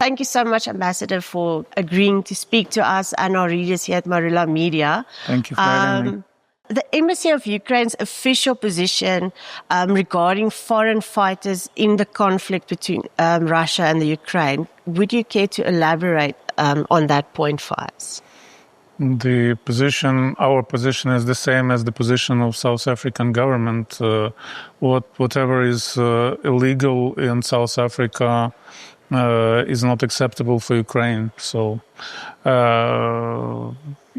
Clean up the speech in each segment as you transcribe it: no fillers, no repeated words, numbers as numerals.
Thank you so much, Ambassador, for agreeing to speak to us and our readers here at Maroela Media. Thank you for having me. The Embassy of Ukraine's official position regarding foreign fighters in the conflict between Russia and the Ukraine, would you care to elaborate on that point for us? Our position is the same as the position of South African government. Whatever is illegal in South Africa is not acceptable for Ukraine. So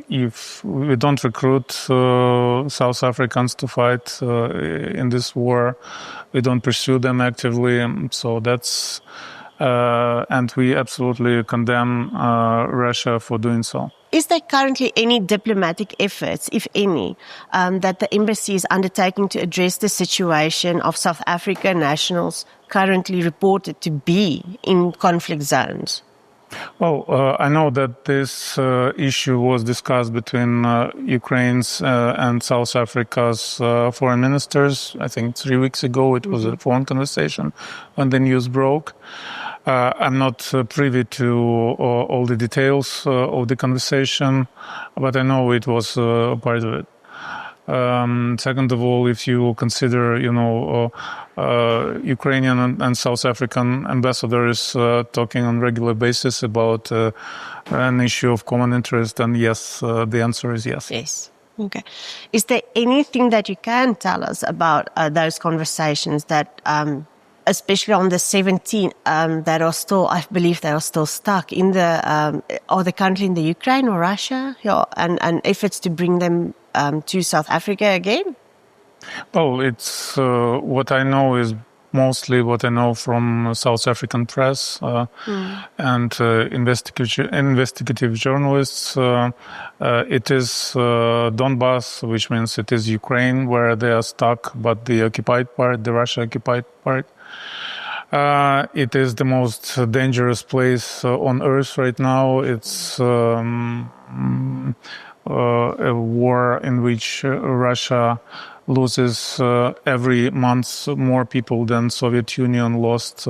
if we don't recruit South Africans to fight in this war, we don't pursue them actively. So that's and we absolutely condemn Russia for doing so. Is there currently any diplomatic efforts, if any, that the embassy is undertaking to address the situation of South African nationals currently reported to be in conflict zones? Well, I know that this issue was discussed between Ukraine's and South Africa's foreign ministers. I think 3 weeks ago it was a phone conversation when the news broke. I'm not privy to all the details of the conversation, but I know it was part of it. Second of all, if you consider, Ukrainian and South African ambassadors talking on a regular basis about an issue of common interest, then yes, the answer is yes. Yes. Okay. Is there anything that you can tell us about those conversations that, especially on the 17, that are still, I believe they are still stuck in are they currently in the Ukraine or Russia? Yeah, and efforts to bring them to South Africa again? Well, it's what I know is mostly what I know from South African press and investigative journalists. It is Donbass, which means it is Ukraine, where they are stuck, but the occupied part, the Russia-occupied part. It is the most dangerous place on earth right now. It's a war in which Russia loses every month more people than Soviet Union lost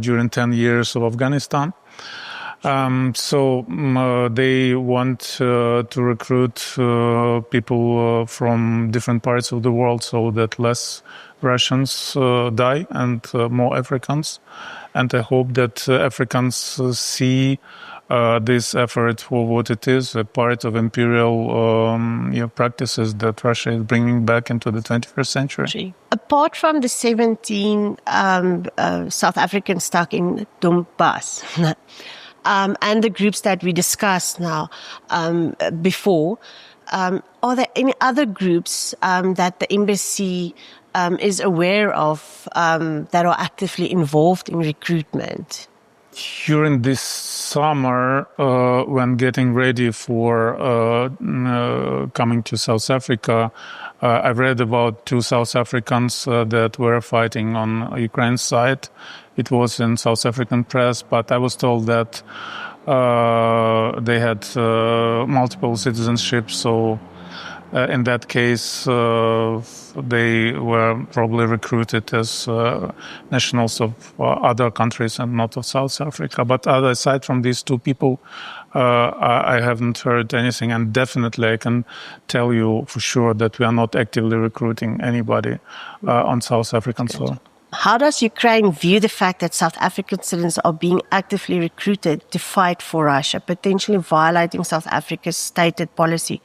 during 10 years of Afghanistan. So they want to recruit people from different parts of the world so that less Russians die and more Africans. And I hope that Africans see this effort for what it is, a part of imperial practices that Russia is bringing back into the 21st century. Apart from the 17 South Africans stuck in Donbass, and the groups that we discussed now before, are there any other groups that the embassy is aware of that are actively involved in recruitment? During this summer, when getting ready for coming to South Africa, I read about 2 South Africans that were fighting on Ukraine's side. It was in South African press, but I was told that they had multiple citizenships, so in that case, they were probably recruited as nationals of other countries and not of South Africa. But aside from these 2 people, I haven't heard anything. And definitely I can tell you for sure that we are not actively recruiting anybody on South African soil. How does Ukraine view the fact that South African citizens are being actively recruited to fight for Russia, potentially violating South Africa's stated policy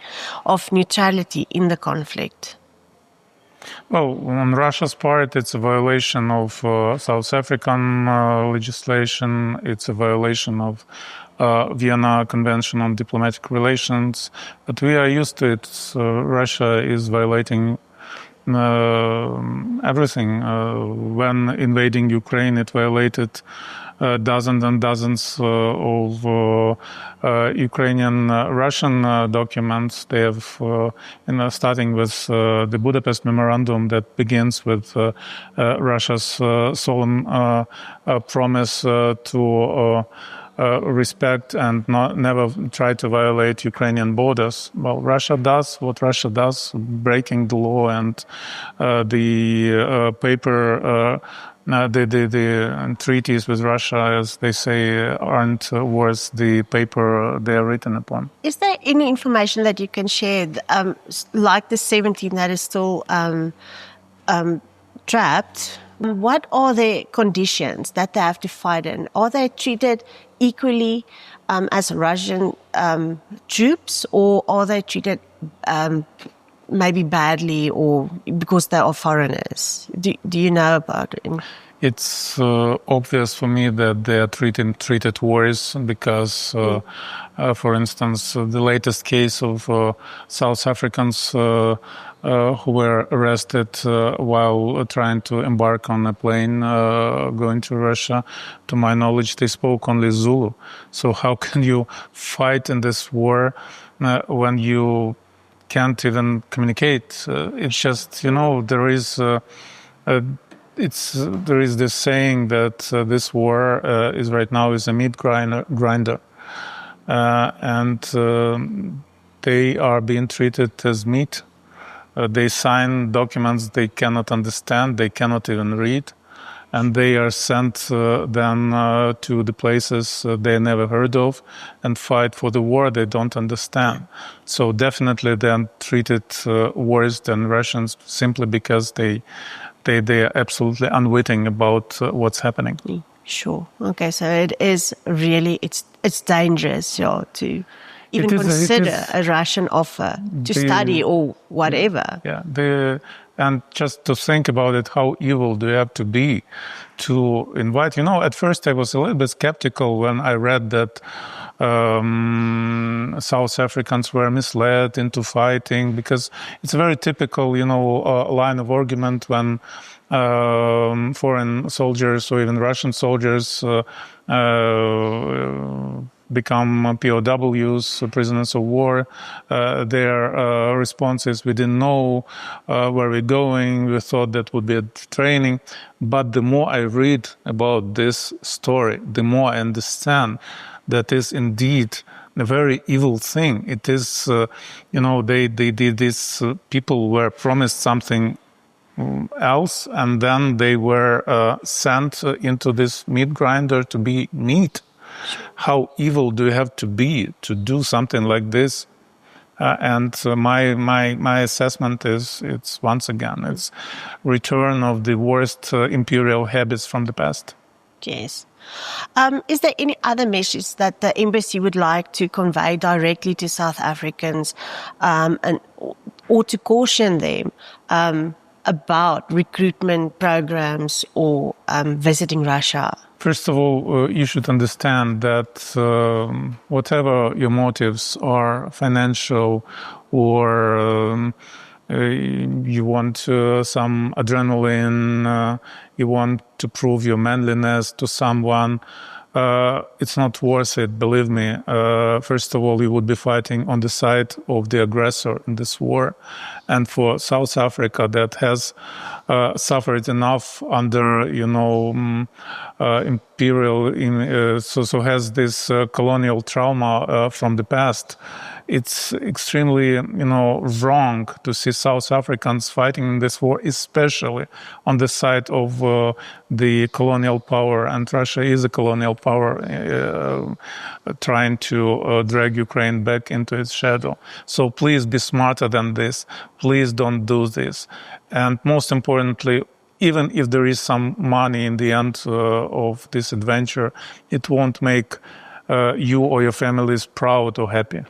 of neutrality in the conflict? Well, on Russia's part, it's a violation of South African legislation. It's a violation of Vienna Convention on Diplomatic Relations. But we are used to it. Russia is violating everything. When invading Ukraine, it violated dozens and dozens of Ukrainian Russian documents. They have, starting with the Budapest Memorandum that begins with Russia's solemn promise to respect and never try to violate Ukrainian borders. Well, Russia does what Russia does, breaking the law and the paper the treaties with Russia, as they say, aren't worth the paper they are written upon. Is there any information that you can share, like the 17 that is still trapped? What are the conditions that they have to fight in? Are they treated equally as Russian troops, or are they treated maybe badly, or because they are foreigners? Do you know about it? It's obvious for me that they are treated worse because, for instance, the latest case of South Africans who were arrested while trying to embark on a plane going to Russia, to my knowledge, they spoke only Zulu. So how can you fight in this war when you can't even communicate? It's just, there is this saying that this war is right now is a meat grinder, and they are being treated as meat. They sign documents they cannot understand, they cannot even read, and they are sent then to the places they never heard of and fight for the war they don't understand. So definitely they are treated worse than Russians simply because they are absolutely unwitting about what's happening. Sure. Okay, so it is really, it's dangerous to even consider a Russian offer to study or whatever. Yeah, and just to think about it, how evil do you have to be to invite? At first I was a little bit skeptical when I read that South Africans were misled into fighting, because it's a very typical, line of argument when foreign soldiers or even Russian soldiers become POWs, prisoners of war. Their response is, we didn't know where we're going, we thought that would be a training. But the more I read about this story, the more I understand that is indeed a very evil thing. It is, they did this, people were promised something else, and then they were sent into this meat grinder to be meat. How evil do you have to be to do something like this? And my assessment is, it's once again, it's return of the worst imperial habits from the past. Yes. Is there any other message that the embassy would like to convey directly to South Africans, or to caution them about recruitment programs or visiting Russia? First of all, you should understand that whatever your motives are, financial, or you want some adrenaline, you want to prove your manliness to someone, it's not worth it, believe me. First of all, you would be fighting on the side of the aggressor in this war. And for South Africa, that has suffered enough under, imperial, so has this colonial trauma from the past. It's extremely, wrong to see South Africans fighting in this war, especially on the side of the colonial power. And Russia is a colonial power trying to drag Ukraine back into its shadow. So please be smarter than this. Please don't do this. And most importantly, even if there is some money in the end of this adventure, it won't make you or your families proud or happy.